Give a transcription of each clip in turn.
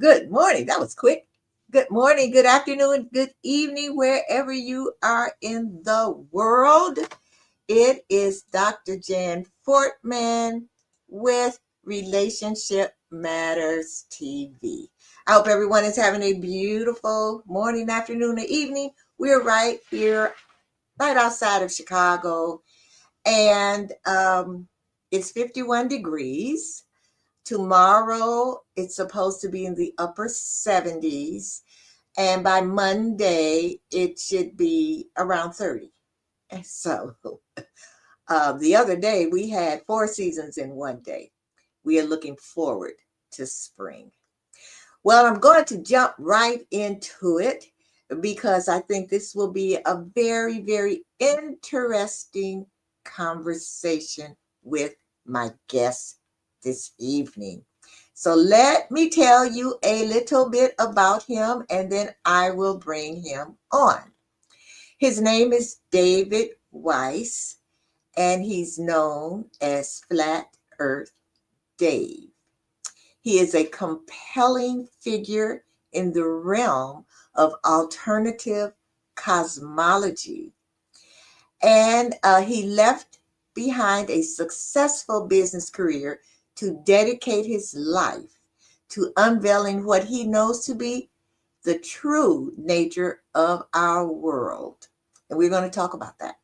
Good morning. That was quick. Good morning, good afternoon, good evening, wherever you are in the world. It is Dr. Jan Fortman with Relationship Matters TV. I hope everyone is having a beautiful morning, afternoon, or evening. We're right here, right outside of Chicago, and it's 51 degrees. Tomorrow, it's supposed to be in the upper 70s. And by Monday, it should be around 30. And so the other day, we had 4 seasons in one day. We are looking forward to spring. Well, I'm going to jump right into it because I think this will be a very, very interesting conversation with my guest this evening. So let me tell you a little bit about him and then I will bring him on. His name is David Weiss and he's known as Flat Earth Dave. He is a compelling figure in the realm of alternative cosmology. And he left behind a successful business career to dedicate his life to unveiling what he knows to be the true nature of our world. And we're going to talk about that.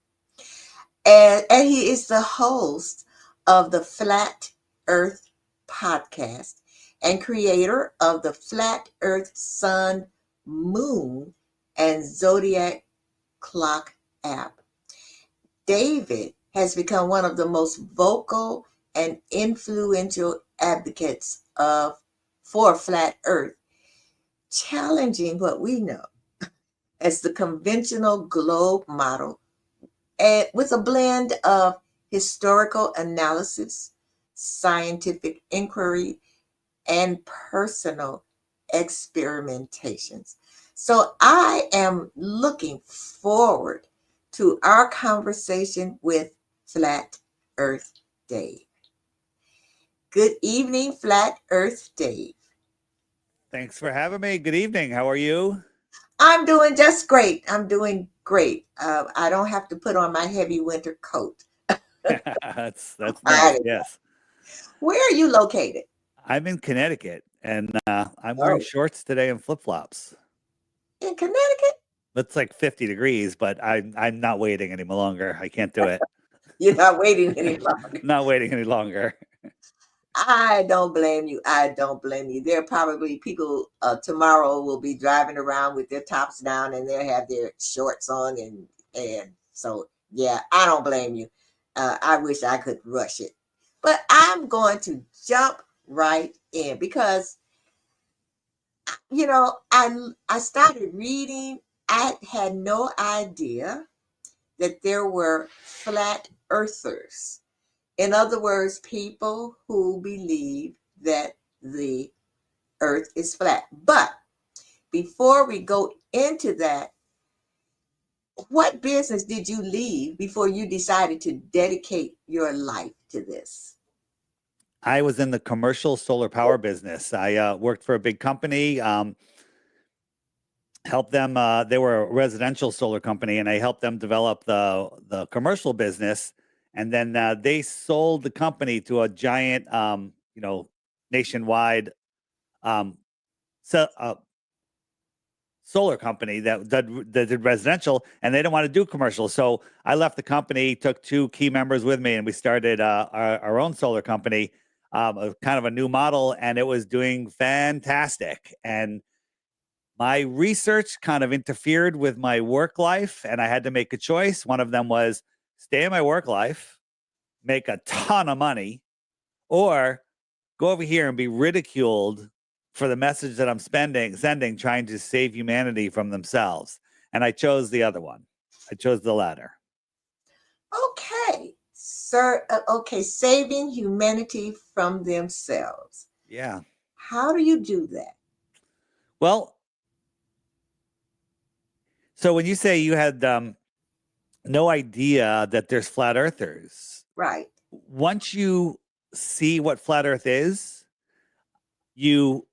And he is the host of the Flat Earth podcast and creator of the Flat Earth Sun, Moon, and Zodiac Clock app. David has become one of the most vocal and influential advocates for Flat Earth, challenging what we know as the conventional globe model with a blend of historical analysis, scientific inquiry, and personal experimentations. So I am looking forward to our conversation with Flat Earth Dave. Good evening, Flat Earth Dave. Thanks for having me. Good evening. How are you? I'm doing just great. I'm doing great. I don't have to put on my heavy winter coat. That's nice. Yes. Where are you located? I'm in Connecticut and I'm wearing Oh, shorts today and flip-flops. in Connecticut? It's like 50 degrees, but I'm not waiting any longer. I can't do it. You're not waiting any longer. Not waiting any longer. I don't blame you. I don't blame you. There are probably people tomorrow will be driving around with their tops down and they'll have their shorts on and so yeah, I don't blame you. I wish I could rush it, but I'm going to jump right in because I started reading. I had no idea that there were flat earthers. In other words, people who believe that the earth is flat. But before we go into that, what business did you leave before you decided to dedicate your life to this? I was in the commercial solar power business. I worked for a big company, helped them. They were a residential solar company, and I helped them develop the commercial business. And then they sold the company to a giant, nationwide um, so, solar company that did residential, and they didn't want to do commercial. So I left the company, took two key members with me, and we started our own solar company, kind of a new model, and it was doing fantastic. And my research kind of interfered with my work life, and I had to make a choice. One of them was stay in my work life, make a ton of money, or go over here and be ridiculed for the message that I'm sending, trying to save humanity from themselves. And I chose the other one. I chose the latter. Okay, sir. Okay, saving humanity from themselves. Yeah. How do you do that? Well, so when you say you had no idea that there's flat earthers, Right. once you see what flat earth is, you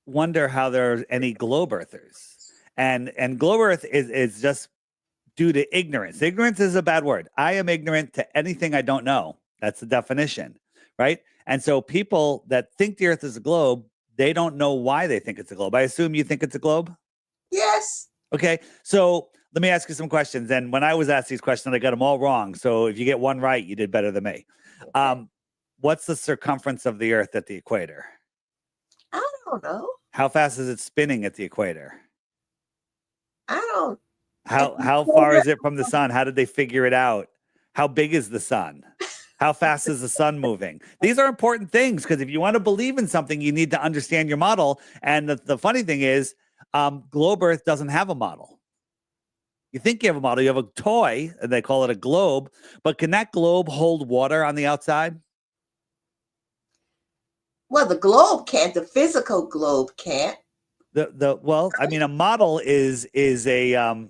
wonder how there are any globe earthers. And globe earth is just due to ignorance. Ignorance is a bad word. I am ignorant to anything I don't know. That's the definition, right? And so people that think the earth is a globe, they don't know why they think it's a globe. I assume you think it's a globe? Yes. Okay. So let me ask you some questions. And when I was asked these questions, I got them all wrong. So if you get one right, you did better than me. Okay. What's the circumference of the earth at the equator? I don't know. How fast is it spinning at the equator? I don't. How far is it from the sun? How did they figure it out? How big is the sun? How fast is the sun moving? These are important things because if you want to believe in something, you need to understand your model. And the funny thing is, globe Earth doesn't have a model. You think you have a model, you have a toy, and they call it a globe, but can that globe hold water on the outside? Well, the globe can't. The physical globe can't. Well, I mean, a model is a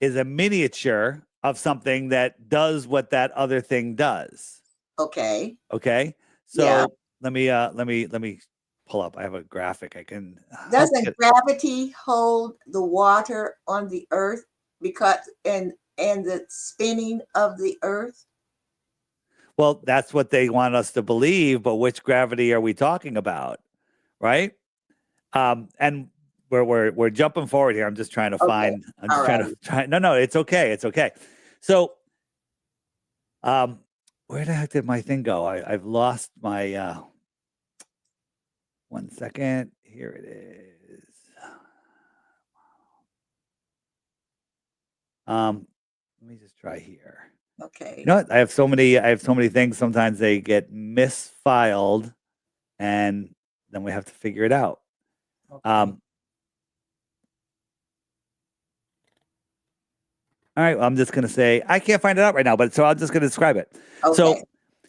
miniature of something that does what that other thing does. Okay. Okay. So Yeah. let me pull up. I have a graphic. I can Doesn't gravity hold the water on the earth because and the spinning of the earth? Well, that's what they want us to believe, but which gravity are we talking about? Right? And we're jumping forward here. I'm just trying to Okay. find, I'm All just right. trying to no, it's okay. It's okay. So where the heck did my thing go? I've lost my 1 second. Here it is. Let me just try here. Okay. You know what? I have so many things. Sometimes they get misfiled and then we have to figure it out. Okay. All right, well, I'm just going to say I can't find it out right now, but so I'm just going to describe it. Okay.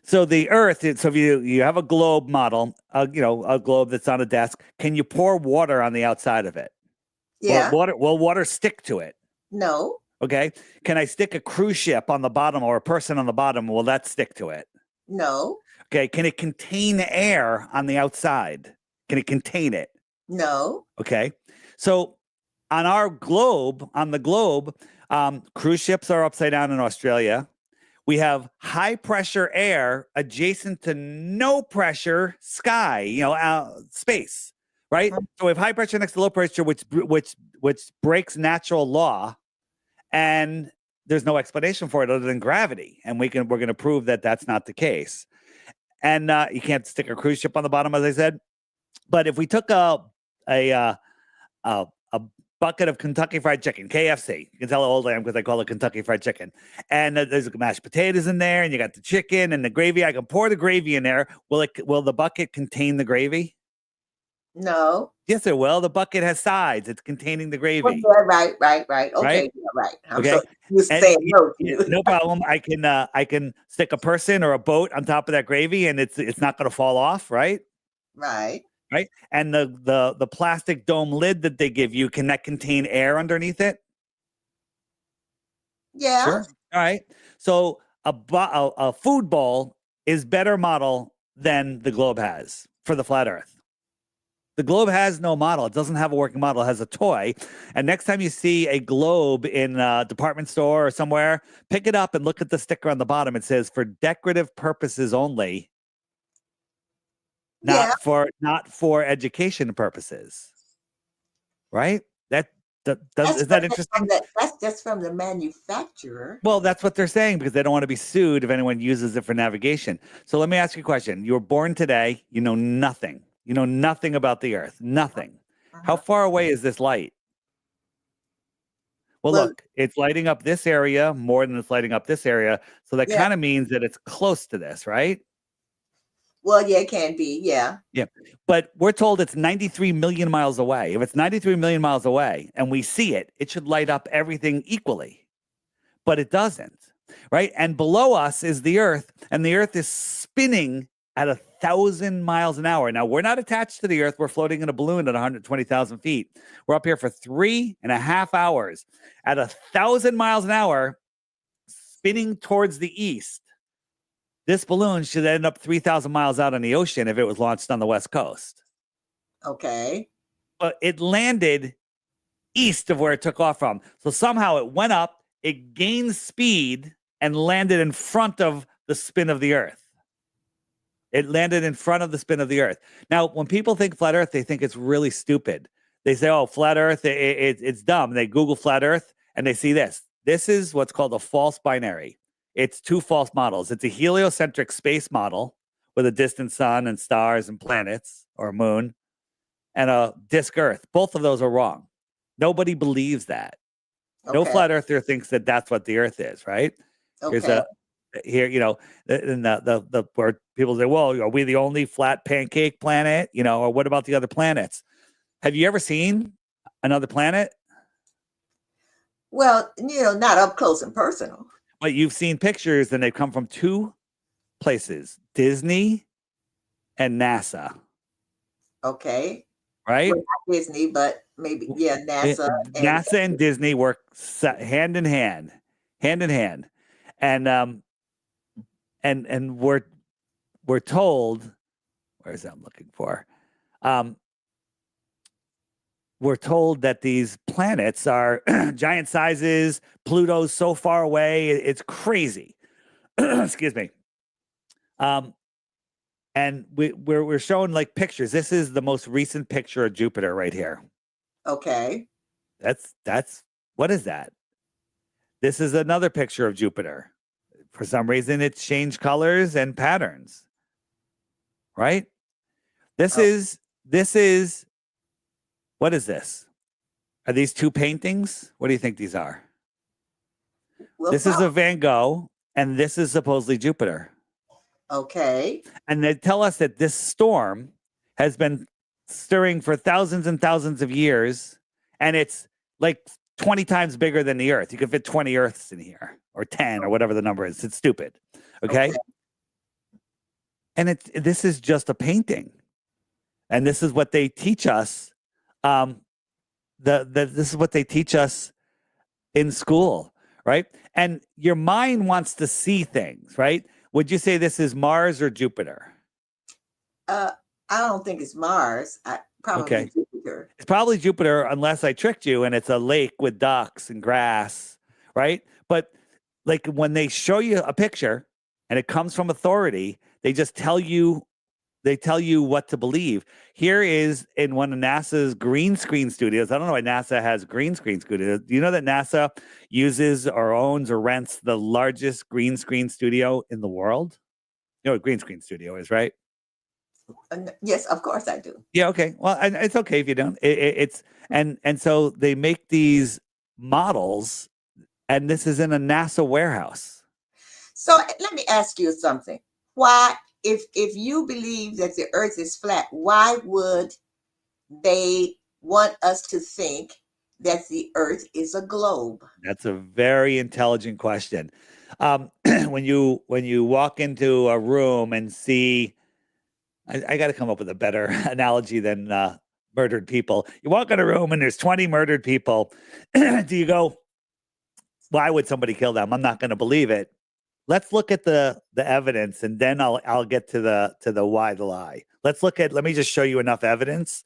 So the Earth. So if you have a globe model, a globe that's on a desk, can you pour water on the outside of it? Yeah. Will water stick to it? No. Okay. Can I stick a cruise ship on the bottom or a person on the bottom? Will that stick to it? No. Okay. Can it contain air on the outside? Can it contain it? No. Okay. So on the globe, cruise ships are upside down in Australia. We have high pressure air adjacent to no pressure sky, space, right? So we have high pressure next to low pressure, which breaks natural law, and there's no explanation for it other than gravity. And we're going to prove that that's not the case. And you can't stick a cruise ship on the bottom, as I said. But if we took a bucket of Kentucky Fried Chicken, KFC. You can tell how old I am because I call it Kentucky Fried Chicken. And there's mashed potatoes in there, and you got the chicken and the gravy. I can pour the gravy in there. Will the bucket contain the gravy? No. Yes, it will. The bucket has sides. It's containing the gravy. Well, yeah, right. Okay, right? yeah, right. I'm Okay. so used to saying no to you. No problem. I can stick a person or a boat on top of that gravy, and it's not going to fall off, right? Right. Right. And the plastic dome lid that they give you, can that contain air underneath it? Yeah. Sure. All right. So a food bowl is better model than the globe has for the flat Earth. The globe has no model. It doesn't have a working model. It has a toy. And next time you see a globe in a department store or somewhere, pick it up and look at the sticker on the bottom. It says for decorative purposes only, Yeah. not for education purposes. Right? Is that interesting? That's just from the manufacturer. Well, that's what they're saying because they don't want to be sued if anyone uses it for navigation. So let me ask you a question. You were born today. You know nothing. You know nothing about the Earth. Nothing. How far away is this light? Well, look, it's lighting up this area more than it's lighting up this area. So that kind of means that it's close to this, right? Well, yeah, it can be. Yeah. Yeah. But we're told it's 93 million miles away. If it's 93 million miles away and we see it, it should light up everything equally. But it doesn't, right? And below us is the Earth, and the Earth is spinning at 1,000 miles an hour. Now, we're not attached to the Earth. We're floating in a balloon at 120,000 feet. We're up here for 3.5 hours at 1,000 miles an hour, spinning towards the east. This balloon should end up 3,000 miles out on the ocean if it was launched on the West Coast. Okay. but it landed east of where it took off from. So somehow it went up, it gained speed, and landed in front of the spin of the Earth. It landed in front of the spin of the Earth. Now, when people think flat Earth, they think it's really stupid. They say, oh, flat Earth, it's dumb. They Google flat Earth and they see this. This is what's called a false binary. It's two false models. It's a heliocentric space model with a distant sun and stars and planets or moon, and a disk Earth. Both of those are wrong. Nobody believes that. No Okay. flat earther thinks that that's what the Earth is, right? Here's Okay. here, and the where people say, well, are we the only flat pancake planet? Or what about the other planets? Have you ever seen another planet? Well, not up close and personal. But you've seen pictures, and they've come from two places: Disney and NASA. Okay. Right? Well, not Disney, but maybe, yeah, NASA and NASA and Disney work hand in hand, and we're told, where is that I'm looking for? We're told that these planets are giant sizes. Pluto's so far away, it's crazy. Excuse me. And we're showing like pictures. This is the most recent picture of Jupiter right here. okay. That's what is that? This is another picture of Jupiter. For some reason, it's changed colors and patterns. Right? This Oh, is what is this? Are these two paintings? What do you think these are? well, This is a Van Gogh, and this is supposedly Jupiter. okay. And they tell us that this storm has been stirring for thousands and thousands of years, and it's like 20 times bigger than the Earth. You can fit 20 Earths in here, or 10, or whatever the number is. It's stupid. Okay? And this is just a painting. And this is what they teach us. This is what they teach us in school, right? And your mind wants to see things, right? Would you say this is Mars or Jupiter? I don't think it's Mars. Probably Jupiter. It's probably Jupiter, unless I tricked you and it's a lake with ducks and grass, right? But like when they show you a picture and it comes from authority, they just tell you what to believe. Here is in one of NASA's green screen studios. I don't know why NASA has green screen studios. Do you know that NASA uses or owns or rents the largest green screen studio in the world? You know what a green screen studio is, right? Yes, of course I do. Yeah, okay. Well, and it's okay if you don't. It's and so they make these models, and this is in a NASA warehouse. So let me ask you something. Why, if you believe that the Earth is flat, why would they want us to think that the Earth is a globe? That's a very intelligent question. When you walk into a room and see, I got to come up with a better analogy than murdered people. You walk in a room and there's 20 murdered people. Do you go, why would somebody kill them? I'm not going to believe it. Let's look at the evidence, and then I'll get to the why the lie. Let me just show you enough evidence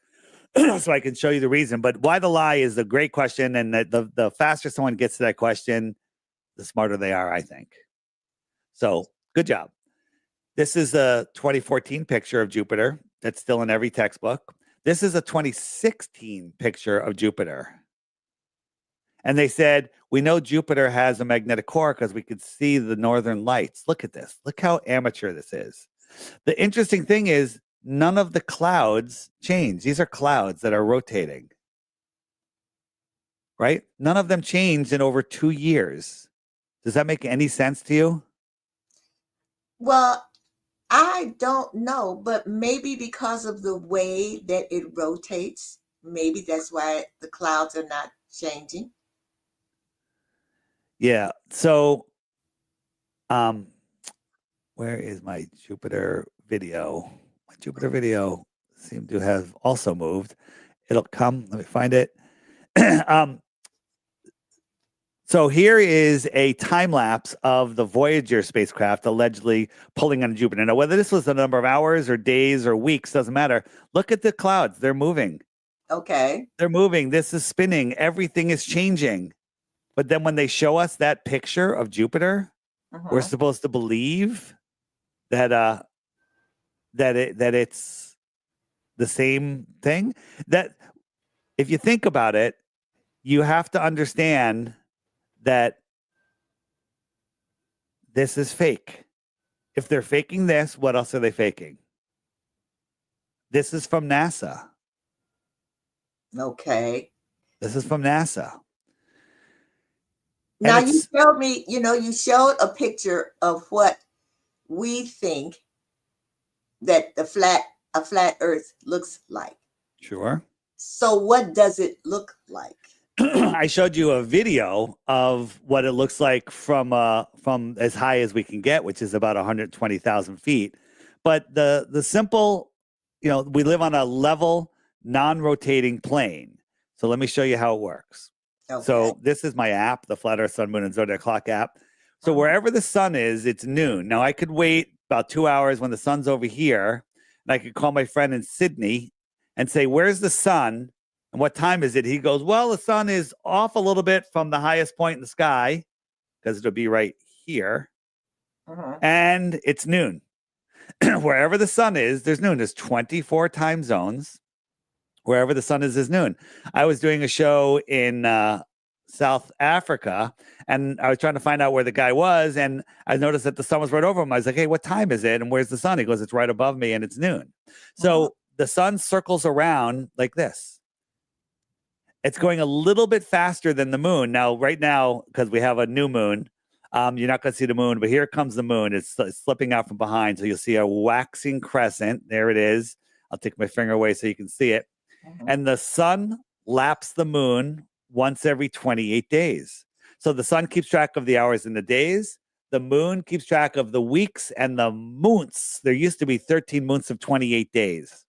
so I can show you the reason. But why the lie is a great question, and the faster someone gets to that question, the smarter they are, I think. So good job. This is a 2014 picture of Jupiter that's still in every textbook. This is a 2016 picture of Jupiter. And they said, we know Jupiter has a magnetic core because we could see the northern lights. Look at this. Look how amateur this is. The interesting thing is none of the clouds change. These are clouds that are rotating. Right? None of them changed in over 2 years. Does that make any sense to you? Well, I don't know, but maybe because of the way that it rotates, maybe that's why the clouds are not changing. Yeah. So, where is my Jupiter video? My Jupiter video seemed to have also moved. It'll come. Let me find it. So here is a time lapse of the Voyager spacecraft allegedly pulling on Jupiter. Now, whether this was a number of hours or days or weeks, doesn't matter. Look at the clouds. They're moving. Okay. They're moving. This is spinning. Everything is changing. But then when they show us that picture of Jupiter, we're Mhm. supposed to believe that that it's the same thing. That if you think about it, you have to understand that this is fake. If they're faking this, what else are they faking? This is from NASA. Okay. This is from NASA. And Now you it's showed me, you showed a picture of what we think that a flat earth looks like. sure. So what does it look like? I showed you a video of what it looks like from as high as we can get, which is about 120,000 feet. But the simple, we live on a level, non-rotating plane. So let me show you how it works. Okay. So this is my app, the Flat Earth, Sun, Moon, and Zodiac Clock app. So Mhm. wherever the sun is, it's noon. Now I could wait about 2 hours when the sun's over here, and I could call my friend in Sydney and say, "Where's the sun? And what time is it?" He goes, "Well, the sun is off a little bit from the highest point in the sky because it'll be right here. Mhm. And it's noon." Wherever the sun is, there's noon. There's 24 time zones. Wherever the sun is noon. I was doing a show in South Africa, and I was trying to find out where the guy was, and I noticed that the sun was right over him. I was like, "Hey, what time is it? And where's the sun?" He goes, "It's right above me, and it's noon." Mhm. So the sun circles around like this. It's going a little bit faster than the moon. Now, right now, because we have a new moon, you're not going to see the moon, but here comes the moon. It's slipping out from behind. So you'll see a waxing crescent. There it is. I'll take my finger away so you can see it. Mhm. And the sun laps the moon once every 28 days. So the sun keeps track of the hours and the days. The moon keeps track of the weeks and the months. There used to be 13 months of 28 days.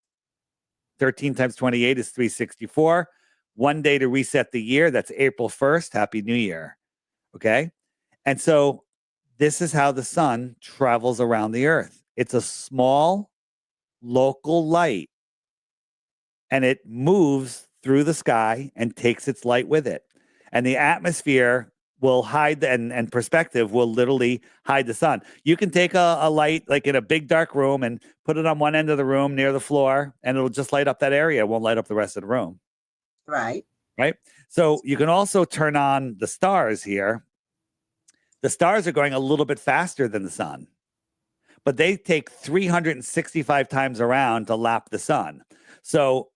13 times 28 is 364. One day to reset the year. That's April 1st. Happy New Year. Okay. And so this is how the sun travels around the earth. It's a small local light, and it moves through the sky and takes its light with it. And the atmosphere will hide and perspective will literally hide the sun. You can take a light like in a big dark room and put it on one end of the room near the floor, and it'll just light up that area. It won't light up the rest of the room. Right. Right. So you can also turn on the stars here. The stars are going a little bit faster than the sun, but they take 365 times around to lap the sun. So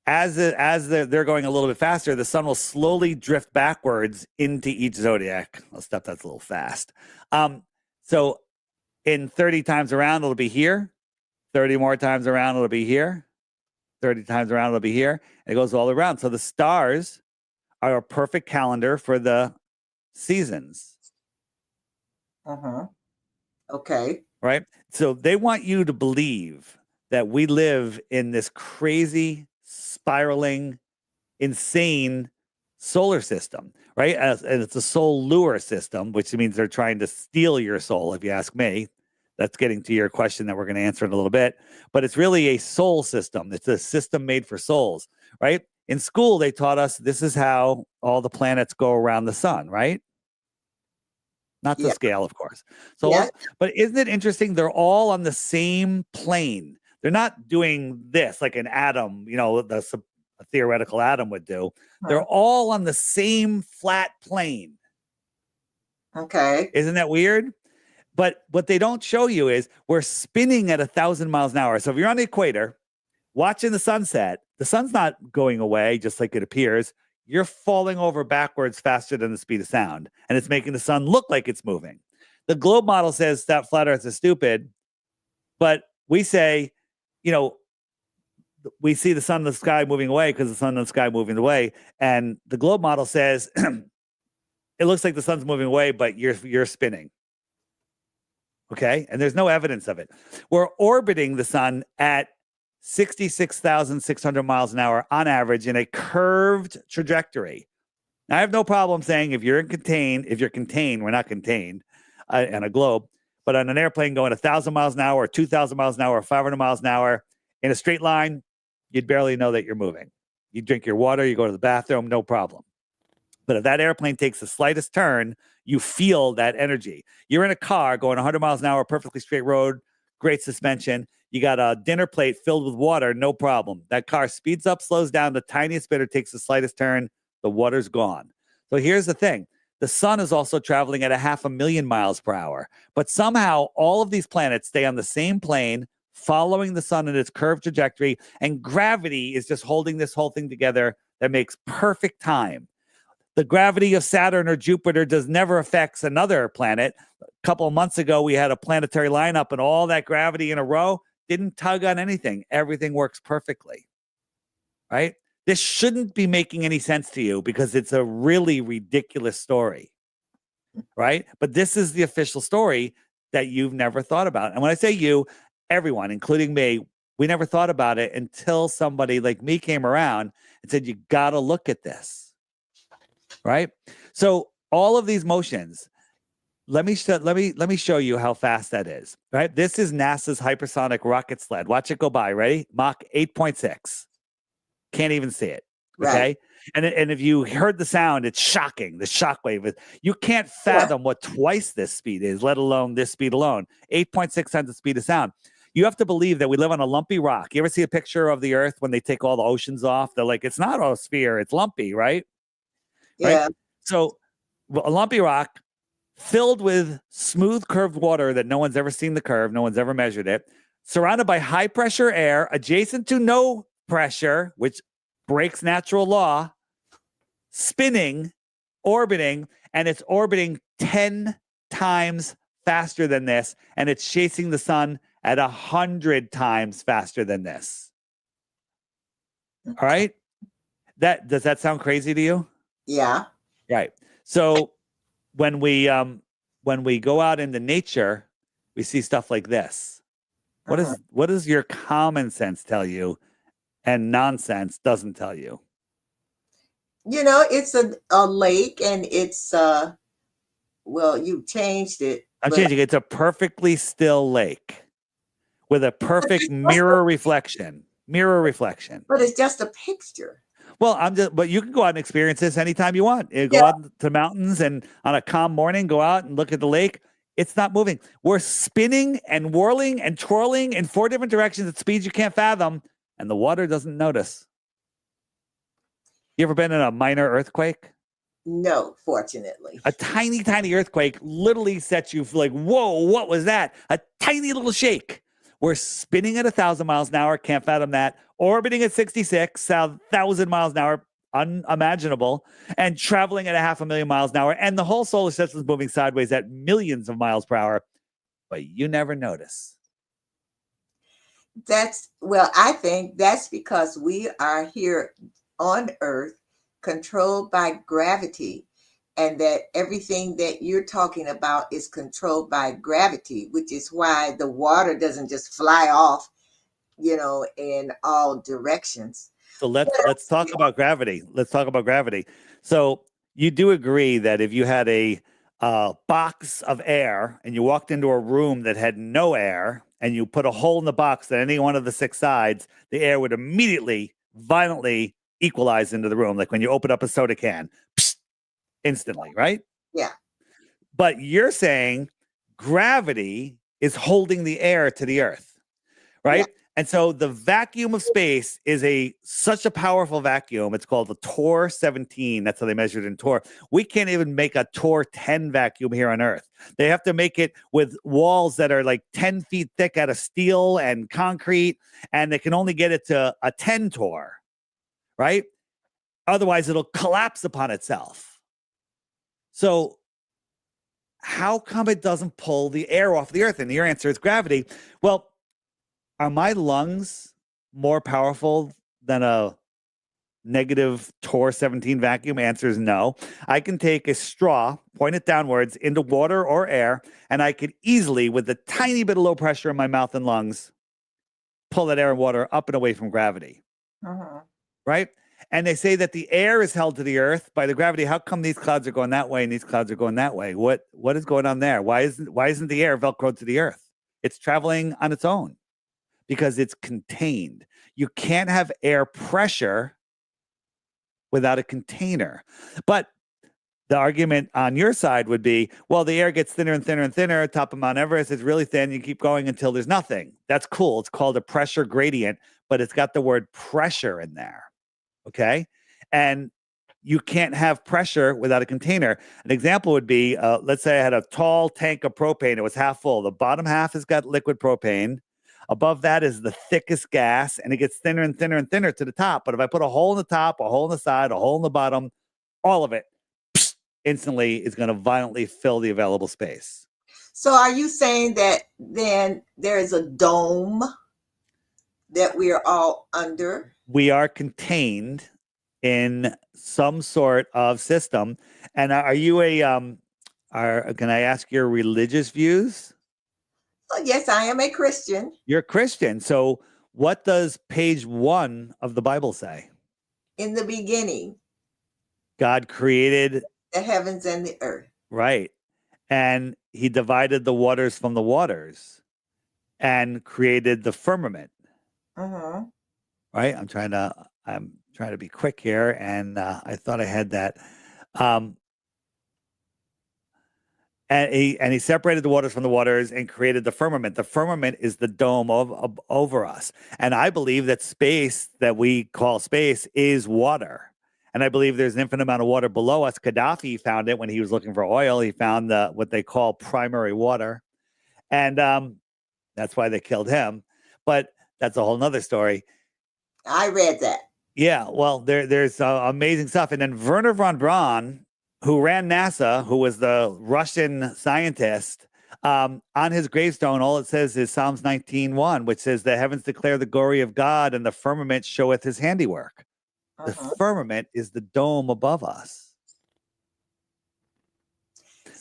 as they're going a little bit faster, the sun will slowly drift backwards into each zodiac. I'll step that's a little fast. So in 30 times around, it'll be here. 30 more times around, it'll be here. 30 times around, it'll be here. And it goes all around. So the stars are a perfect calendar for the seasons. Mhm. Okay. Right? So they want you to believe that we live in this crazy, spiraling, insane solar system, right? And it's a soul lure system, which means they're trying to steal your soul, if you ask me. That's getting to your question that we're going to answer in a little bit. But it's really a soul system. It's a system made for souls, right? In school, they taught us this is how all the planets go around the sun, right? Not to Yeah. scale, of course. Yeah. But isn't it interesting? They're all on the same plane. They're not doing this like an atom, a theoretical atom would do. They're Mhm. all on the same flat plane. Okay. Isn't that weird? But what they don't show you is we're spinning at 1,000 miles an hour. So if you're on the equator watching the sunset, the sun's not going away just like it appears. You're falling over backwards faster than the speed of sound, and it's making the sun look like it's moving. The globe model says that flat earth is stupid, but we say, we see the sun in the sky moving away because the sun in the sky moving away. And the globe model says it looks like the sun's moving away, but you're spinning. Okay. And there's no evidence of it. We're orbiting the sun at 66,600 miles an hour on average in a curved trajectory. I have no problem saying if you're contained, we're not contained on a globe, but on an airplane going 1,000 miles an hour, or 2,000 miles an hour, or 500 miles an hour in a straight line, you'd barely know that you're moving. You drink your water, you go to the bathroom, no problem. But if that airplane takes the slightest turn, you feel that energy. You're in a car going 100 miles an hour, perfectly straight road, great suspension. You got a dinner plate filled with water, no problem. That car speeds up, slows down, the tiniest bit, or takes the slightest turn, the water's gone. So here's the thing. The sun is also traveling at 500,000 miles per hour. But somehow all of these planets stay on the same plane, following the sun in its curved trajectory, and gravity is just holding this whole thing together that makes perfect time. The gravity of Saturn or Jupiter does never affects another planet. A couple of months ago, we had a planetary lineup and all that gravity in a row didn't tug on anything. Everything works perfectly, right? This shouldn't be making any sense to you because it's a really ridiculous story, right? But this is the official story that you've never thought about. And when I say you, everyone, including me, we never thought about it until somebody like me came around and said, you got to look at this. Right? So all of these motions, let me show you how fast that is. Right? This is NASA's hypersonic rocket sled. Watch it go by. Ready? Mach 8.6. Can't even see it. Okay. Right. And if you heard the sound, it's shocking. The shock wave. You can't fathom what twice this speed is, let alone this speed alone. 8.6 times the speed of sound. You have to believe that we live on a lumpy rock. You ever see a picture of the Earth when they take all the oceans off? They're like, it's not a sphere, it's lumpy, right? Yeah. Right? So a lumpy rock filled with smooth curved water that no one's ever seen the curve, no one's ever measured it, surrounded by high pressure air, adjacent to no pressure, which breaks natural law, spinning, orbiting, and it's orbiting 10 times faster than this, and it's chasing the sun at 100 times faster than this. All right? Does that sound crazy to you? Yeah. Right. So when we go out into nature, we see stuff like this. What does your common sense tell you and nonsense doesn't tell you? It's a lake and it's well, you changed it. I'm But changing it. It's a perfectly still lake with a perfect mirror reflection. Mirror reflection. But it's just a picture. Well, but you can go out and experience this anytime you want. Go Yeah. out to mountains and on a calm morning, go out and look at the lake. It's not moving. We're spinning and whirling and twirling in 4 different directions at speeds you can't fathom, and the water doesn't notice. You ever been in a minor earthquake? No, fortunately. A tiny, tiny earthquake literally sets you like, whoa, what was that? A tiny little shake. We're spinning at 1,000 miles an hour. Can't fathom that. Orbiting at 66,000 miles an hour. Unimaginable. And traveling at 500,000 miles an hour. And the whole solar system is moving sideways at millions of miles per hour. But you never notice. I think that's because we are here on Earth controlled by gravity, and that everything that you're talking about is controlled by gravity, which is why the water doesn't just fly off, in all directions. So let's talk about gravity. Let's talk about gravity. So you do agree that if you had a box of air and you walked into a room that had no air and you put a hole in the box at any one of the 6 sides, the air would immediately, violently equalize into the room. Like when you open up a soda can, psst, instantly, right? Yeah. But you're saying gravity is holding the air to the earth, right? Yeah. And so the vacuum of space is such a powerful vacuum. It's called the Torr 17. That's how they measured in Torr. We can't even make a Torr 10 vacuum here on Earth. They have to make it with walls that are like 10 feet thick out of steel and concrete, and they can only get it to a 10 Torr, right? Otherwise, it'll collapse upon itself. So how come it doesn't pull the air off the Earth? And your answer is gravity. Well, are my lungs more powerful than a negative Torr 17 vacuum? Answer is no. I can take a straw, point it downwards into water or air, and I could easily, with a tiny bit of low pressure in my mouth and lungs, pull that air and water up and away from gravity. Uh-huh. Right? And they say that the air is held to the earth by the gravity. How come these clouds are going that way and these clouds are going that way? What is going on there? Why isn't the air velcroed to the earth? It's traveling on its own because it's contained. You can't have air pressure without a container. But the argument on your side would be, well, the air gets thinner and thinner and thinner. Top of Mount Everest is really thin. You keep going until there's nothing. That's cool. It's called a pressure gradient, but it's got the word pressure in there. Okay. And you can't have pressure without a container. An example would be, let's say I had a tall tank of propane. It was half full. The bottom half has got liquid propane. Above that is the thickest gas, and it gets thinner and thinner and thinner to the top. But if I put a hole in the top, a hole in the side, a hole in the bottom, all of it instantly is going to violently fill the available space. So are you saying that then there is a dome that we are all under? We are contained in some sort of system. And are you can I ask your religious views? Oh, yes, I am a Christian. You're a Christian. So what does page 1 of the Bible say? In the beginning, God created the heavens and the earth. Right. And he divided the waters from the waters and created the firmament. Mm-hmm. Right. I'm trying to be quick here. And I thought I had that. And he separated the waters from the waters and created the firmament. The firmament is the dome over us. And I believe that space that we call space is water. And I believe there's an infinite amount of water below us. Gaddafi found it when he was looking for oil. He found what they call primary water. And that's why they killed him. But that's a whole nother story. I read that. Yeah, well, there's amazing stuff. And then Werner von Braun, who ran NASA, who was the Russian scientist, on his gravestone, all it says is Psalms 19:1, which says, the heavens declare the glory of God and the firmament showeth his handiwork. The firmament is the dome above us.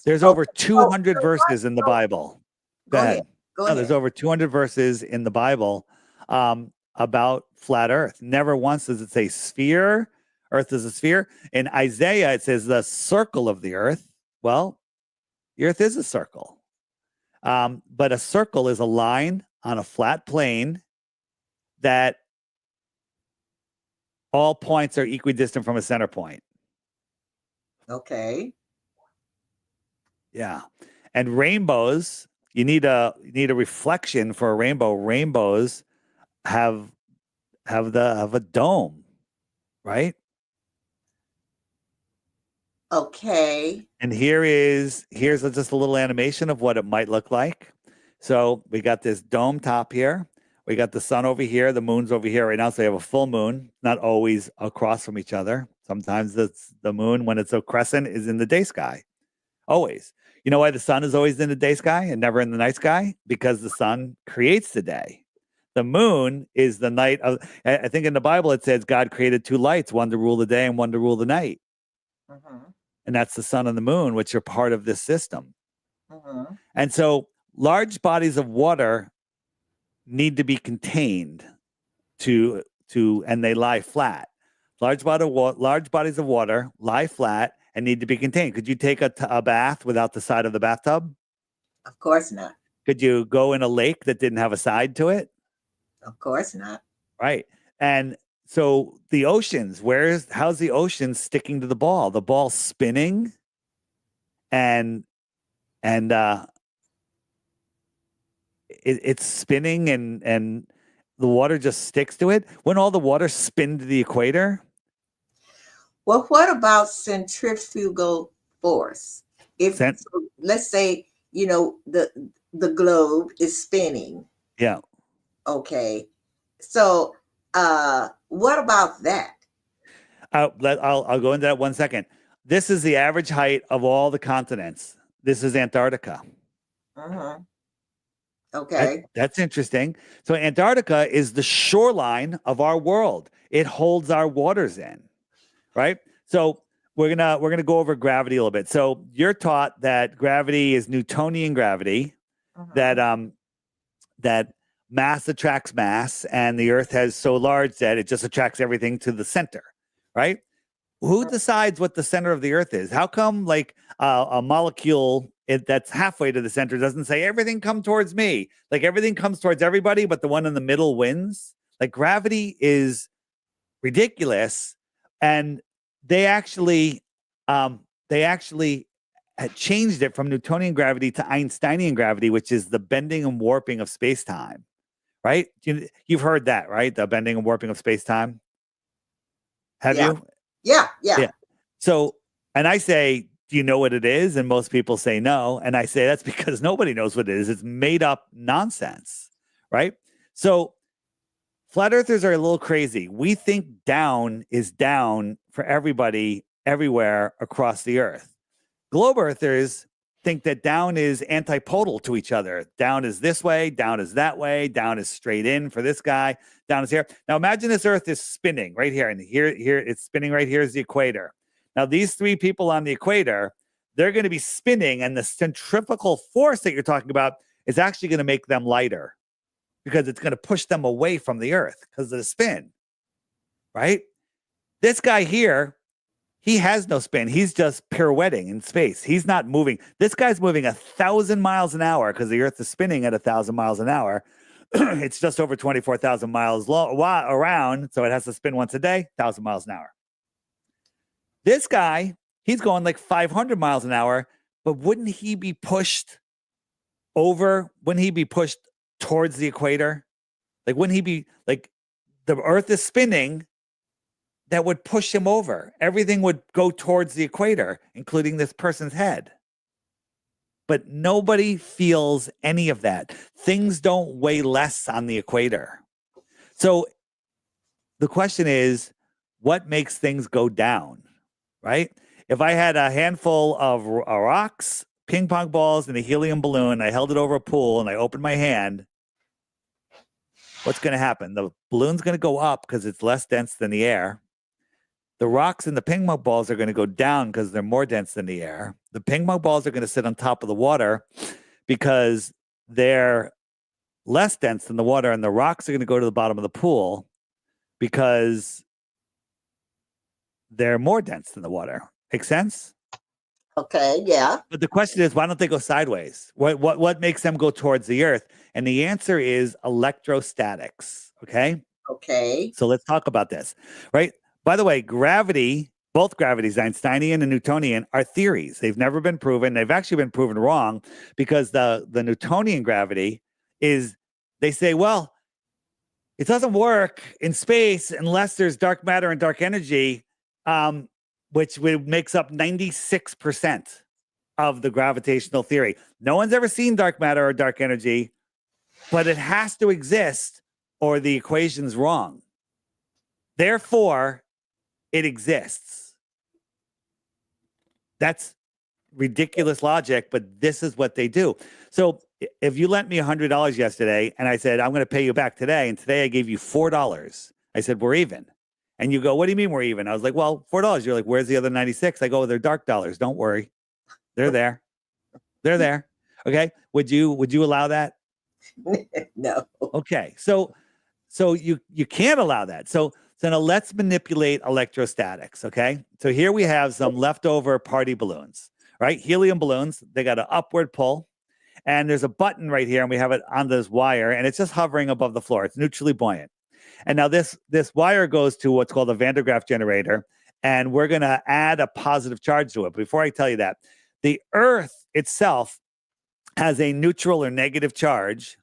There's over 200 verses in the Bible. Go ahead. There's over 200 verses in the Bible about flat Earth. Never once does it say sphere. Earth is a sphere. In Isaiah, it says the circle of the earth. Well, the earth is a circle. But a circle is a line on a flat plane that all points are equidistant from a center point. Okay. Yeah. And rainbows, you need a reflection for a rainbow. Rainbows have a dome, right? Okay. And here's just a little animation of what it might look like. So we got this dome top here. We got the sun over here. The moon's over here right now. So we have a full moon, not always across from each other. Sometimes the moon, when it's a crescent, is in the day sky. Always. You know why the sun is always in the day sky and never in the night sky? Because the sun creates the day. The moon is the night of, I think in the Bible it says God created two lights, one to rule the day and one to rule the night. Mm-hmm. And that's the sun and the moon, which are part of this system. Mm-hmm. And so large bodies of water need to be contained and they lie flat. Large bodies of water lie flat and need to be contained. Could you take a bath without the side of the bathtub? Of course not. Could you go in a lake that didn't have a side to it? Of course not. Right. And so the oceans, how's the ocean sticking to the ball? The ball's spinning and it's spinning and the water just sticks to it. Wouldn't all the water spin to the equator? Well, what about centrifugal force? Let's say, the globe is spinning. Yeah. Okay. So what about that? I'll go into that 1 second. This is the average height of all the continents. This is Antarctica. Uh-huh. Okay. That's interesting. So Antarctica is the shoreline of our world. It holds our waters in, right? So we're gonna go over gravity a little bit. So you're taught that gravity is Newtonian gravity, uh-huh. that mass attracts mass, and the Earth has so large that it just attracts everything to the center, right? Who decides what the center of the Earth is? How come like a molecule that's halfway to the center doesn't say everything come towards me? Like everything comes towards everybody, but the one in the middle wins. Like gravity is ridiculous, and they actually had changed it from Newtonian gravity to Einsteinian gravity, which is the bending and warping of space-time. Right? You've heard that, right? The bending and warping of space-time. Have Yeah. you? Yeah. Yeah. So, and I say, do you know what it is? And most people say no. And I say that's because nobody knows what it is. It's made up nonsense, right? So flat earthers are a little crazy. We think down is down for everybody, everywhere across the earth. Globe earthers think that down is antipodal to each other. Down is this way, down is that way, down is straight in for this guy, down is here. Now imagine this earth is spinning right here, and here it's spinning right here is the equator. Now these three people on the equator, they're going to be spinning, and the centrifugal force that you're talking about is actually going to make them lighter because it's going to push them away from the earth because of the spin, right? This guy here, he has no spin. He's just pirouetting in space. He's not moving. This guy's moving 1,000 miles an hour because the Earth is spinning at 1,000 miles an hour. It's just over 24,000 miles around, so it has to spin once a day, 1,000 miles an hour. This guy, he's going like 500 miles an hour, but wouldn't he be pushed over? Wouldn't he be pushed towards the equator? Like, wouldn't he be like the Earth is spinning? That would push him over. Everything would go towards the equator, including this person's head. But nobody feels any of that. Things don't weigh less on the equator. So the question is, what makes things go down, right? If I had a handful of rocks, ping pong balls, and a helium balloon, I held it over a pool, and I opened my hand, what's going to happen? The balloon's going to go up because it's less dense than the air. The rocks and the ping pong balls are going to go down because they're more dense than the air. The ping pong balls are going to sit on top of the water because they're less dense than the water, and the rocks are going to go to the bottom of the pool because they're more dense than the water. Make sense? Okay. Yeah. But the question is, why don't they go sideways? What makes them go towards the earth? And the answer is electrostatics. Okay. Okay. So let's talk about this, right? By the way, gravity, both gravities, Einsteinian and Newtonian, are theories. They've never been proven. They've actually been proven wrong because the Newtonian gravity is, they say, well, it doesn't work in space unless there's dark matter and dark energy, which makes up 96% of the gravitational theory. No one's ever seen dark matter or dark energy, but it has to exist or the equation's wrong. Therefore, it exists. That's ridiculous logic, but this is what they do. So if you lent me $100 yesterday and I said, I'm going to pay you back today, and today I gave you $4, I said, we're even. And you go, what do you mean we're even? I was like, well, $4. You're like, where's the other 96? I go, they're dark dollars. Don't worry. They're there. They're there. Okay. Would you allow that? No. Okay. So you can't allow that. So now let's manipulate electrostatics, okay? So here we have some leftover party balloons, right? Helium balloons, they got an upward pull, and there's a button right here, and we have it on this wire, and it's just hovering above the floor. It's neutrally buoyant. And now this wire goes to what's called a Van de Graaff generator, and we're going to add a positive charge to it. Before I tell you that, the Earth itself has a neutral or negative charge,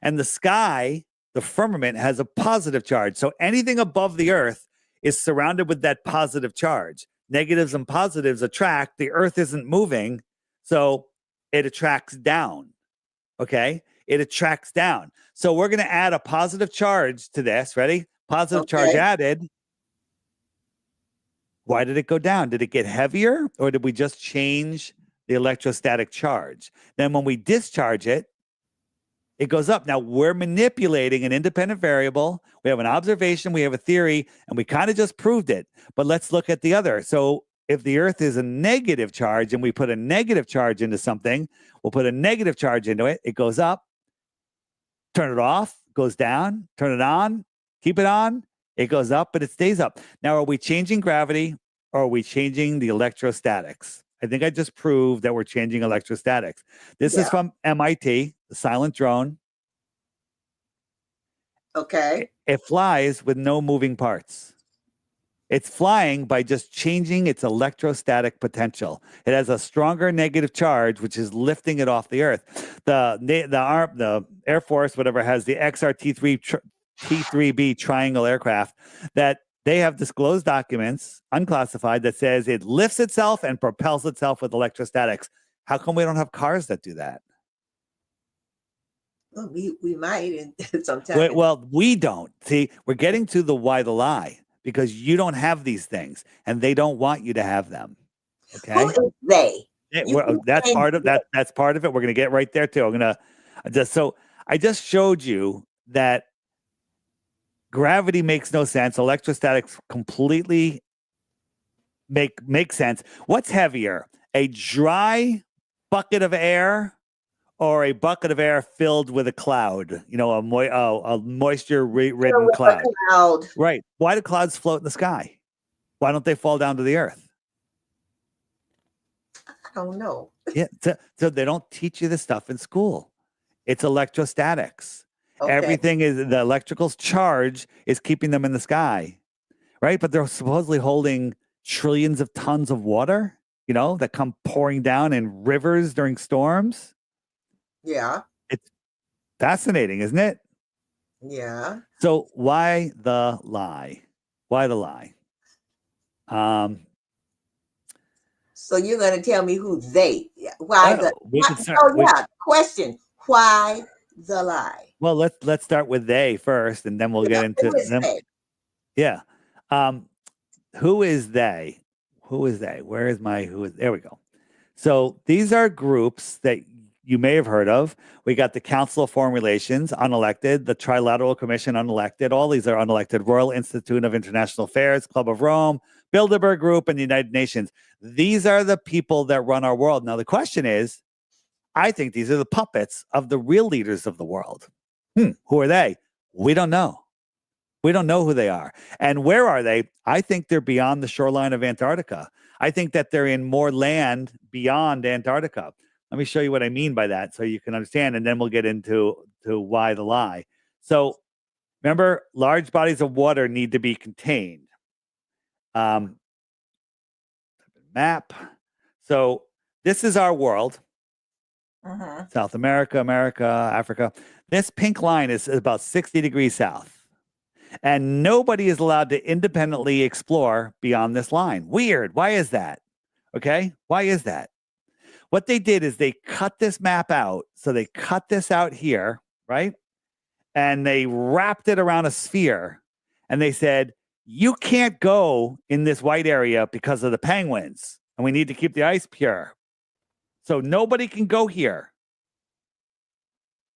and the sky, the firmament, has a positive charge. So anything above the Earth is surrounded with that positive charge. Negatives and positives attract. The Earth isn't moving, so it attracts down. Okay? It attracts down. So we're going to add a positive charge to this. Ready? Positive charge added. Why did it go down? Did it get heavier, or did we just change the electrostatic charge? Then when we discharge it, it goes up. Now we're manipulating an independent variable. We have an observation, we have a theory, and we kind of just proved it. But let's look at the other. So if the Earth is a negative charge and we put a negative charge into something, we'll put a negative charge into it. It goes up, turn it off, goes down, turn it on, keep it on, It goes up, but it stays up. Now, are we changing gravity or are we changing the electrostatics? I think I just proved that we're changing electrostatics. This is Yeah. from MIT, the silent drone. Okay. It flies with no moving parts. It's flying by just changing its electrostatic potential. It has a stronger negative charge, which is lifting it off the Earth. The Air Force, whatever, has the T3B triangle aircraft that they have disclosed documents, unclassified, that says it lifts itself and propels itself with electrostatics. How come we don't have cars that do that? Well, we might sometime. Well, we don't. See, we're getting to the why the lie. Because you don't have these things, and they don't want you to have them. Okay, who is they? That's part of that. That's part of it. We're going to get right there too. I'm going to I just showed you that gravity makes no sense. Electrostatics completely make sense. What's heavier, a dry bucket of air or a bucket of air filled with a cloud? You know, a moisture-ridden cloud. Right. Why do clouds float in the sky? Why don't they fall down to the earth? I don't know. Yeah. So they don't teach you this stuff in school. It's electrostatics. Okay. Everything is the electrical charge is keeping them in the sky. Right. But they're supposedly holding trillions of tons of water, you know, that come pouring down in rivers during storms. Yeah. It's fascinating, isn't it? Yeah. So why the lie? Why the lie? So you're going to tell me who they? Why question? Why the lie? Well, let's start with they first, and then we'll get into them. Yeah. Who is they? Who is they? Where is my who is? There we go. So these are groups that you may have heard of. We got the Council of Foreign Relations, unelected, the Trilateral Commission, unelected. All these are unelected. Royal Institute of International Affairs, Club of Rome, Bilderberg Group, and the United Nations. These are the people that run our world. Now, the question is, I think these are the puppets of the real leaders of the world. Who are they? We don't know. We don't know who they are. And where are they? I think they're beyond the shoreline of Antarctica. I think that they're in more land beyond Antarctica. Let me show you what I mean by that so you can understand, and then we'll get into why the lie. So remember, large bodies of water need to be contained. Map. So this is our world. South America, Africa. This pink line is about 60 degrees south. And nobody is allowed to independently explore beyond this line. Weird. Why is that? Okay. Why is that? What they did is they cut this map out. So they cut this out here, right? And they wrapped it around a sphere. And they said, you can't go in this white area because of the penguins. And we need to keep the ice pure. So nobody can go here.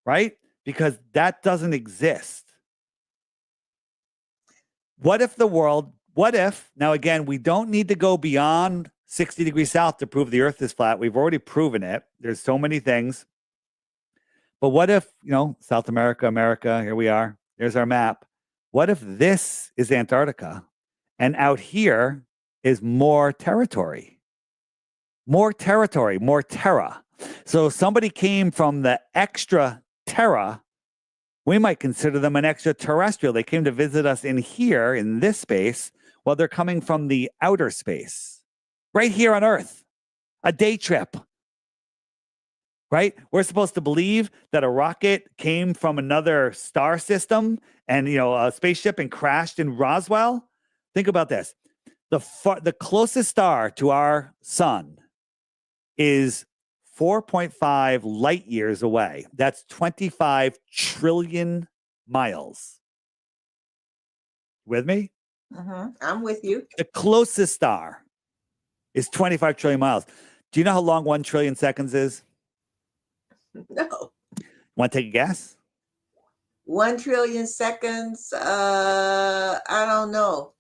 Right? Because that doesn't exist. What if, now again, we don't need to go beyond 60 degrees south to prove the earth is flat. We've already proven it. There's so many things. But what if, South America, here we are. There's our map. What if this is Antarctica and out here is more territory? More territory, more terra. So if somebody came from the extra terra, we might consider them an extraterrestrial. They came to visit us in here, in this space, while they're coming from the outer space. Right here on Earth, a day trip, right? We're supposed to believe that a rocket came from another star system and, a spaceship and crashed in Roswell. Think about this. The closest star to our sun is 4.5 light years away. That's 25 trillion miles. With me? I'm with you. The closest star is 25 trillion miles. Do you know how long 1 trillion seconds is? No. Want to take a guess? 1 trillion seconds? I don't know.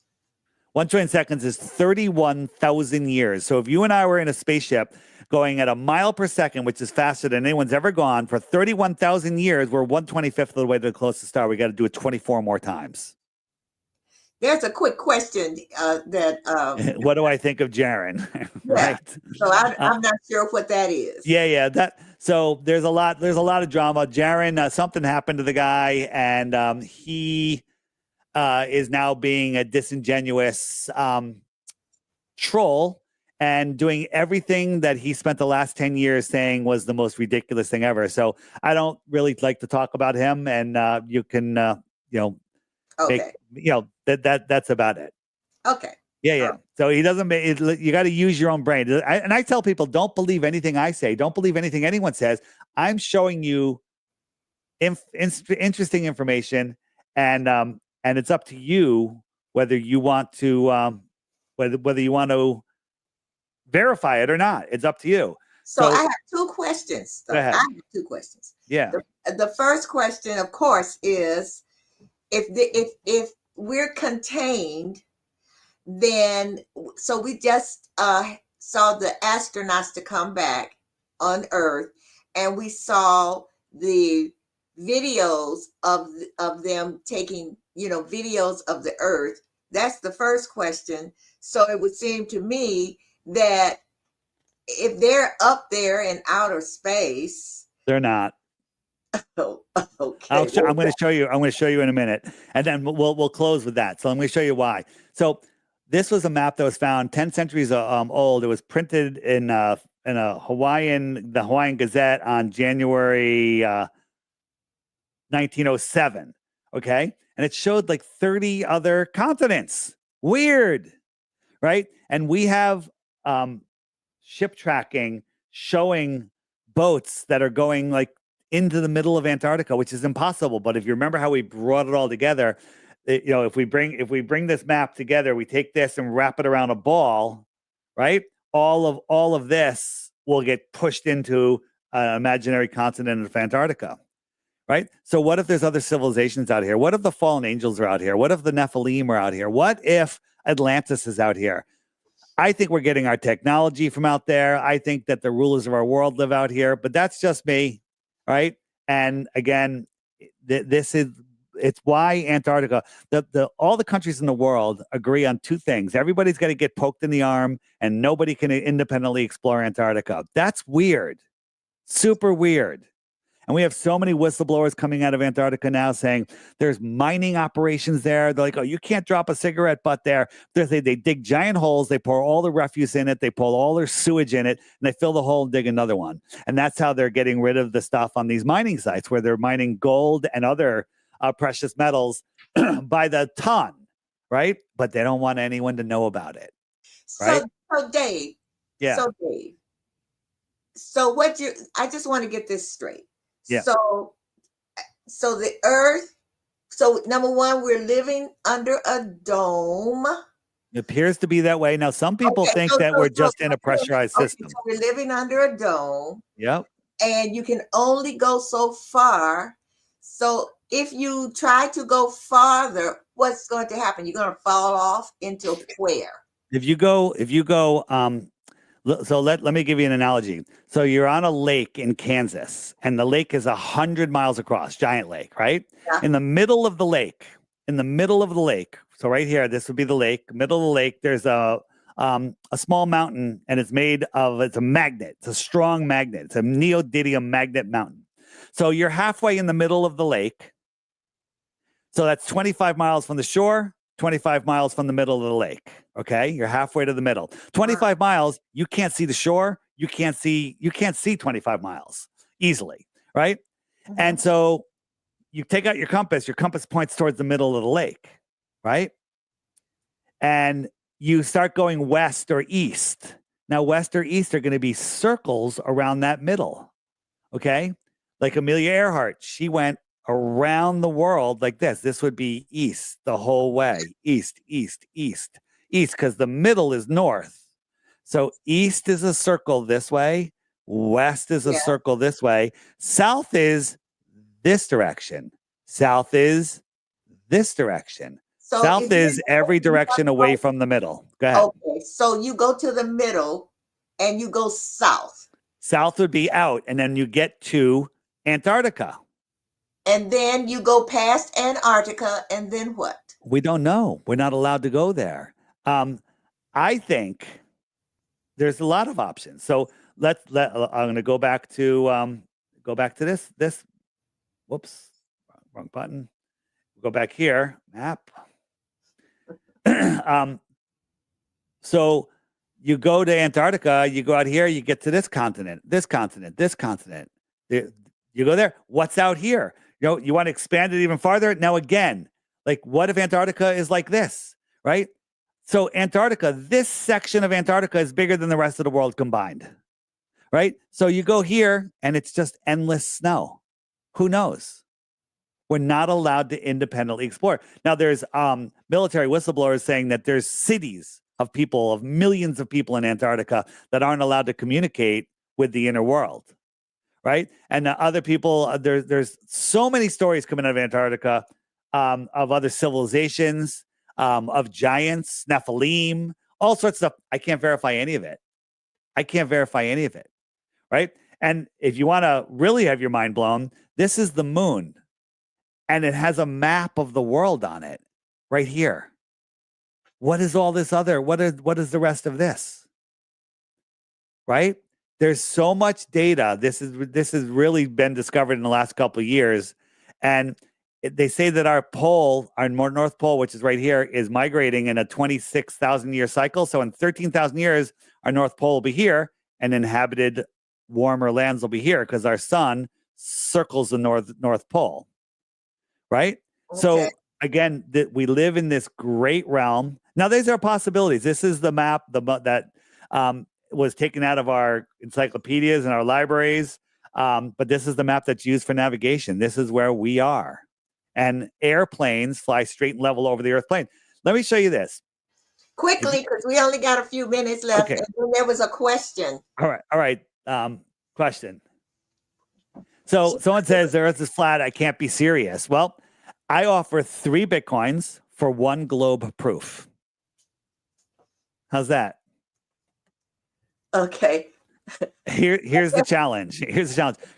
1 trillion seconds is 31,000 years. So if you and I were in a spaceship going at a mile per second, which is faster than anyone's ever gone, for 31,000 years, we're 1/25th of the way to the closest star. We got to do it 24 more times. There's a quick question that What do I think of Jaren? yeah. Right? So Uh, I'm not sure what that is. yeah. So there's a lot of drama. Jaren, something happened to the guy, and he is now being a disingenuous troll and doing everything that he spent the last 10 years saying was the most ridiculous thing ever. So I don't really like to talk about him, and you can make Okay. that's about it. Okay. Yeah. So he doesn't make it, you got to use your own brain. And I tell people, don't believe anything I say. Don't believe anything anyone says. I'm showing you interesting information, and it's up to you whether you want to whether you want to verify it or not. It's up to you. So I So have two questions, go though. I ahead. have two questions. Yeah. The first question, of course, is if we're contained, then so we just saw the astronauts to come back on Earth, and we saw the videos of them taking videos of the Earth. That's the first question. So it would seem to me that if they're up there in outer space, They're not. oh, okay, I'm going to show you. I'm going to show you in a minute, and then we'll close with that. So I'm going to show you why. So this was a map that was found 10 centuries old. It was printed in the Hawaiian Gazette on January 1907. Okay, and it showed like 30 other continents. Weird, right? And we have ship tracking showing boats that are going like into the middle of Antarctica, which is impossible. But if you remember how we brought it all together, if we bring this map together, we take this and wrap it around a ball, right? All of this will get pushed into an imaginary continent of Antarctica, right? So what if there's other civilizations out here? What if the fallen angels are out here? What if the Nephilim are out here? What if Atlantis is out here? I think we're getting our technology from out there. I think that the rulers of our world live out here, but that's just me, right? And again, it's why Antarctica, all the countries in the world agree on two things. Everybody's got to get poked in the arm, and nobody can independently explore Antarctica. That's weird, super weird. And we have so many whistleblowers coming out of Antarctica now saying there's mining operations there. They're like, oh, you can't drop a cigarette butt there. They dig giant holes. They pour all the refuse in it. They pull all their sewage in it, and they fill the hole and dig another one. And that's how they're getting rid of the stuff on these mining sites where they're mining gold and other precious metals by the ton, right? But they don't want anyone to know about it, right? So Dave, Yeah. So I just want to get this straight. Yeah. So the Earth, so number one, we're living under a dome. It appears to be that way. Now, some people think that we're just in a pressurized system. So we're living under a dome. Yep. And you can only go so far. So if you try to go farther, what's going to happen? You're going to fall off into where? If you go, so let me give you an analogy. So you're on a lake in Kansas, and the lake is 100 miles across, giant lake, right? Yeah. In the middle of the lake, so right here, this would be the lake, middle of the lake, there's a small mountain, and it's a magnet. It's a strong magnet. It's a neodymium magnet mountain. So you're halfway in the middle of the lake. So that's 25 miles from the shore, 25 miles from the middle of the lake. Okay. You're halfway to the middle. 25 miles, you can't see the shore. You can't see 25 miles easily. Right. Mm-hmm. And so you take out your compass points towards the middle of the lake. Right. And you start going west or east. Now, west or east are going to be circles around that middle. Okay. Like Amelia Earhart, she went around the world like this. This would be east the whole way. East, because the middle is north. So east is a circle this way. West is a circle this way. South is this direction. South is this direction. So south is every direction away from the middle. Go ahead. Okay. So you go to the middle and you go south. South would be out, and then you get to Antarctica. And then you go past Antarctica, and then what? We don't know. We're not allowed to go there. I think there's a lot of options. So I'm going to go back to this. Whoops, wrong button. Go back here, map. So you go to Antarctica, you go out here, you get to this continent, this continent, this continent. You go there. What's out here? You want to expand it even farther? Now, again, like, what if Antarctica is like this, right? So Antarctica, this section of Antarctica is bigger than the rest of the world combined, right? So you go here and it's just endless snow. Who knows? We're not allowed to independently explore. Now, there's military whistleblowers saying that there's cities of people, of millions of people in Antarctica that aren't allowed to communicate with the inner world, right? And other people, there's so many stories coming out of Antarctica of other civilizations, of giants, Nephilim, all sorts of stuff. I can't verify any of it. Right? And if you want to really have your mind blown, this is the moon. And it has a map of the world on it right here. What is all this other? What is the rest of this? Right? There's so much data. This has really been discovered in the last couple of years. And they say that our North Pole, which is right here, is migrating in a 26,000 year cycle. So in 13,000 years, our North Pole will be here, and inhabited warmer lands will be here because our sun circles the North Pole. Right? Okay. So again, we live in this great realm. Now, these are possibilities. This is the map that was taken out of our encyclopedias and our libraries. But this is the map that's used for navigation. This is where we are. And airplanes fly straight and level over the Earth plane. Let me show you this. Quickly, because we only got a few minutes left. Okay. And then there was a question. All right. Question. So someone says the Earth is flat. I can't be serious. Well, I offer 3 Bitcoins for 1 globe proof. How's that? Okay. Here's the challenge.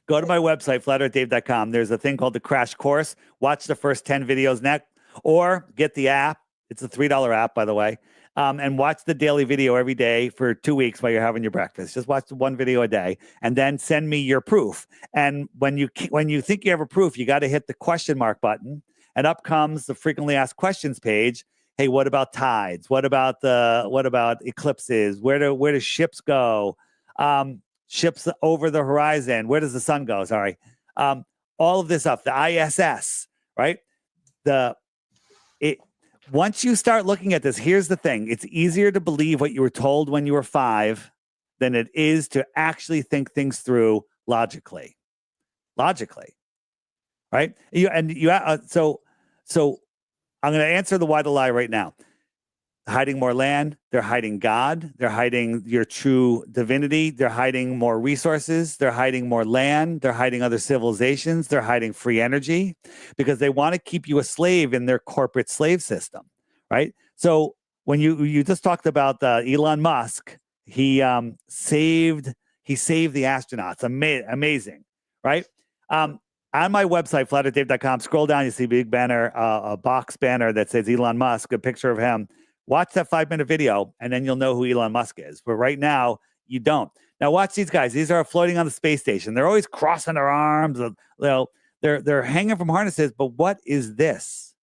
Go to my website, flatearthdave.com. There's a thing called the Crash Course. Watch the first 10 videos next, or get the app. It's a $3 app, by the way. And watch the daily video every day for 2 weeks while you're having your breakfast. Just watch 1 video a day, and then send me your proof. And when you think you have a proof, you got to hit the question mark button, and up comes the frequently asked questions page. Hey, what about tides? What about eclipses? Where do ships go? Ships over the horizon. Where does the sun go? Sorry. All of this stuff, the ISS, right? Once you start looking at this, here's the thing. It's easier to believe what you were told when you were 5 than it is to actually think things through logically. Right? So I'm going to answer the why the lie right now. Hiding more land. They're hiding God. They're hiding your true divinity. They're hiding more resources. They're hiding more land. They're hiding other civilizations. They're hiding free energy because they want to keep you a slave in their corporate slave system, right? So when you just talked about Elon Musk, he saved the astronauts. Amazing, right? On my website, flatearthdave.com, scroll down, you see a big banner, a box banner that says Elon Musk, a picture of him. Watch that 5-minute video, and then you'll know who Elon Musk is. But right now, you don't. Now, watch these guys. These are floating on the space station. They're always crossing their arms. They're hanging from harnesses. But what is this?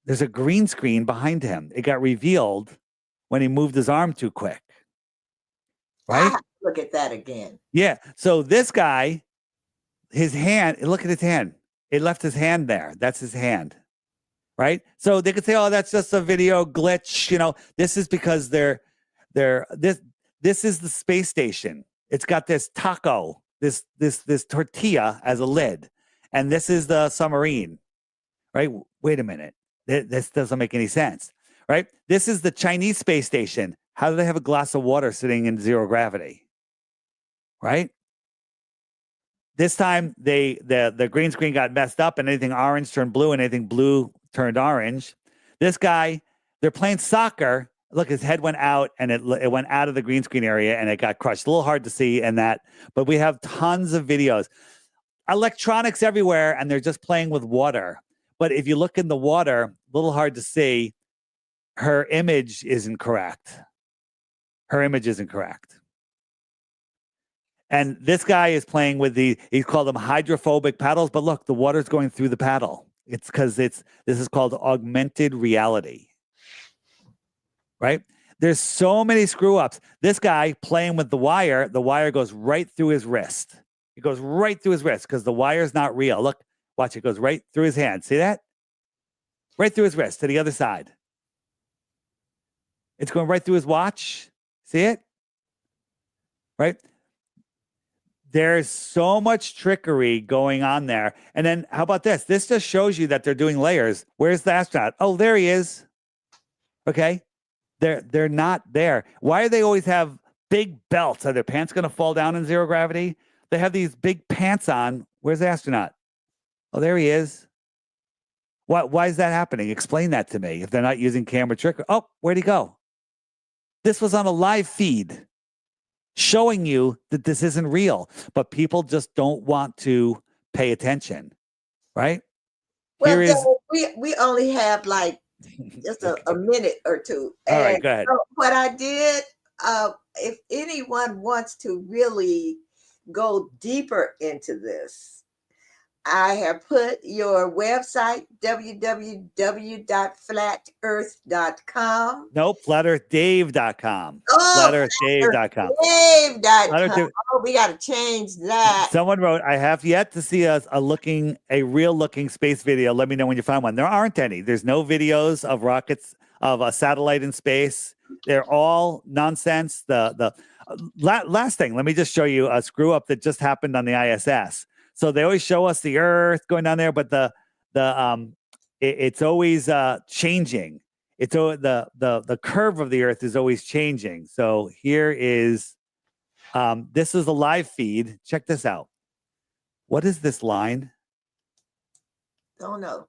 There's a green screen behind him. It got revealed when he moved his arm too quick. Right? Look at that again. Yeah. So this guy, his hand, look at his hand. It left his hand there. That's his hand. Right? So they could say, oh, that's just a video glitch. This is because this is the space station. It's got this taco, this tortilla as a lid. And this is the submarine. Right? Wait a minute. This doesn't make any sense. Right? This is the Chinese space station. How do they have a glass of water sitting in 0 gravity? Right? This time the green screen got messed up, and anything orange turned blue, and anything blue turned orange. This guy, they're playing soccer. Look, his head went out, and it went out of the green screen area, and it got crushed. A little hard to see in that, but we have tons of videos. Electronics everywhere, and they're just playing with water. But if you look in the water, a little hard to see, her image isn't correct. Her image isn't correct. And this guy is playing with he called them hydrophobic paddles, but look, the water's going through the paddle. It's because this is called augmented reality, right? There's so many screw ups. This guy playing with the wire goes right through his wrist. It goes right through his wrist because the wire's not real. Look, watch, it goes right through his hand. See that? Right through his wrist to the other side. It's going right through his watch. See it? Right? There's so much trickery going on there. And then how about this? This just shows you that they're doing layers. Where's the astronaut? Oh, there he is. Okay. They're not there. Why do they always have big belts? Are their pants going to fall down in zero gravity? They have these big pants on. Where's the astronaut? Oh, there he is. Why is that happening? Explain that to me. If they're not using camera trickery. Oh, where'd he go? This was on a live feed showing you that this isn't real, but people just don't want to pay attention, right? Well, Here is we only have like just a minute or two. All And right, go ahead. so what I did, if anyone wants to really go deeper into this, I have put your website, www.flatearth.com. No, flatearthdave.com. Oh, Flatearthdave.com. flatearthdave.com. Oh, we got to change that. Someone wrote, I have yet to see a real looking space video. Let me know when you find one. There aren't any. There's no videos of rockets, of a satellite in space. They're all nonsense. Last thing, let me just show you a screw up that just happened on the ISS. So they always show us the Earth going down there, but it's always changing. It's the curve of the Earth is always changing. So here is this is a live feed. Check this out. What is this line? Don't know.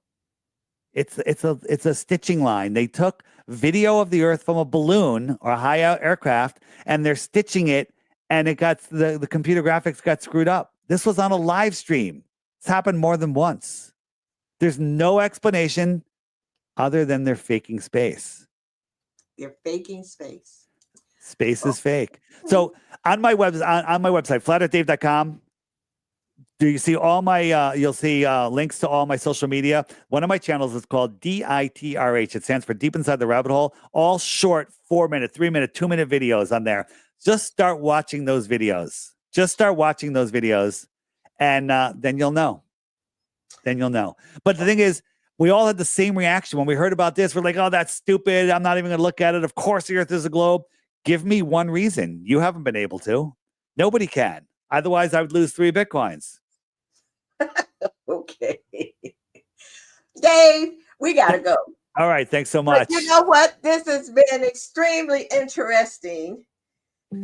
It's a stitching line. They took video of the Earth from a balloon or a high out aircraft, and they're stitching it, and it got the computer graphics got screwed up. This was on a live stream. It's happened more than once. There's no explanation other than they're faking space. They're faking space. Space is fake. So on my website, flatearthdave.com, do you see all my, you'll see links to all my social media. One of my channels is called DITRH. It stands for Deep Inside the Rabbit Hole. All short 4-minute, 3-minute, 2-minute videos on there. Just start watching those videos. And then you'll know. But the thing is, we all had the same reaction when we heard about this. We're like, oh, that's stupid. I'm not even going to look at it. Of course, the Earth is a globe. Give me one reason. You haven't been able to. Nobody can. Otherwise, I would lose 3 Bitcoins. Okay. Dave, we got to go. All right. Thanks so much. But you know what? This has been extremely interesting.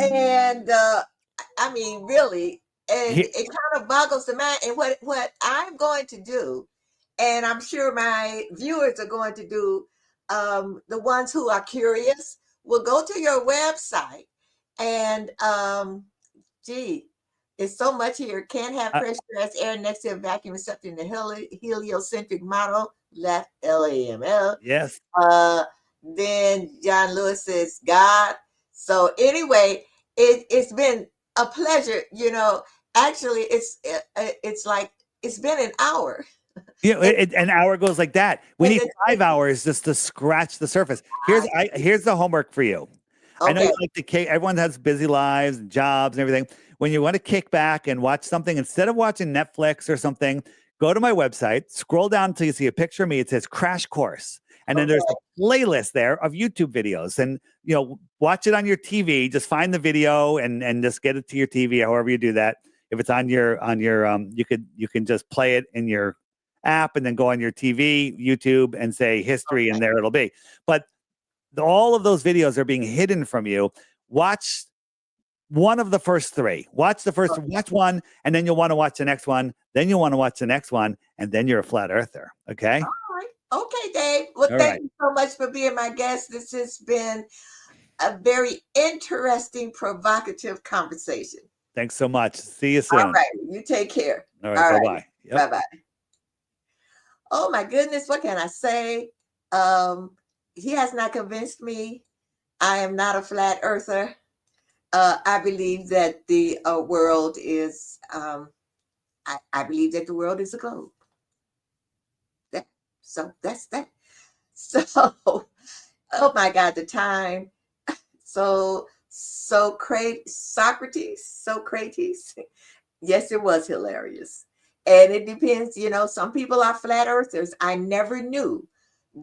And I mean, really, and it kind of boggles the mind. And what I'm going to do, and I'm sure my viewers are going to do, the ones who are curious will go to your website and it's so much here. Can't have pressurized air next to a vacuum except in the heliocentric model, left LAML. Yes. Then John Lewis says God. So anyway, it's been a pleasure. You know, actually, it's like it's been an hour. Yeah, an hour goes like that. We need 5 hours just to scratch the surface. Here's the homework for you. Okay. I know you like to kick. Everyone has busy lives and jobs and everything. When you want to kick back and watch something, instead of watching Netflix or something, go to my website, scroll down until you see a picture of me. It says Crash Course. And then there's a playlist there of YouTube videos. And, you know, watch it on your TV. Just find the video and just get it to your TV, however you do that. If it's on your you can just play it in your app and then go on your TV, YouTube, and say history, and there it'll be. But all of those videos are being hidden from you. Watch one of the first 3. Watch one, and then you'll want to watch the next one. Then you'll want to watch the next one, and then you're a flat earther. Okay. All right. Okay, Dave. Well, thank you so much for being my guest. This has been a very interesting, provocative conversation. Thanks so much. See you soon. All right. You take care. All right. Bye-bye. Yep. Bye-bye. Oh my goodness, what can I say? Um, he has not convinced me. I am not a flat earther. I believe that the world is. I believe that the world is a globe. That, so that's that. So, oh my God, the time. Socrates. Yes, it was hilarious. And it depends, some people are flat earthers. I never knew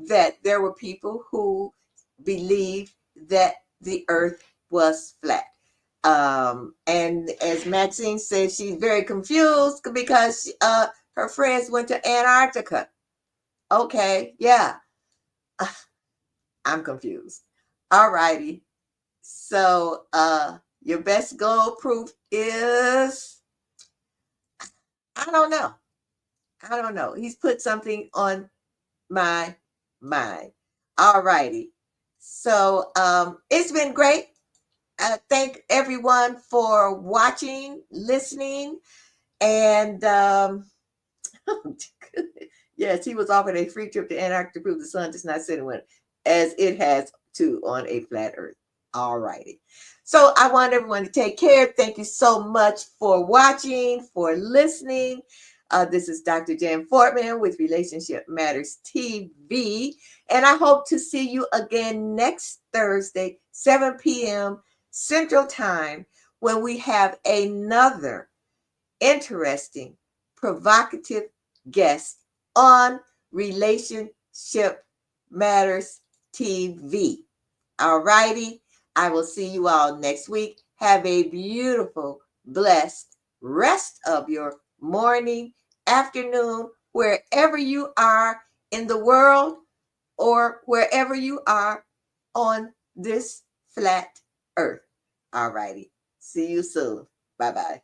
that there were people who believed that the earth was flat. And as Maxine said, she's very confused because her friends went to Antarctica. Okay, yeah, I'm confused. All righty. So your best goal proof is, I don't know. I don't know. He's put something on my mind. All righty. So it's been great. Thank everyone for watching, listening, and yes, he was offered a free trip to Antarctica to prove the sun does not set and win, as it has to on a flat Earth. All righty. So I want everyone to take care. Thank you so much for watching, for listening. This is Dr. Jan Fortman with Relationship Matters TV. And I hope to see you again next Thursday, 7 p.m. Central Time, when we have another interesting, provocative guest on Relationship Matters TV. All righty. I will see you all next week. Have a beautiful, blessed rest of your morning, afternoon, wherever you are in the world or wherever you are on this flat earth. All righty. See you soon. Bye bye.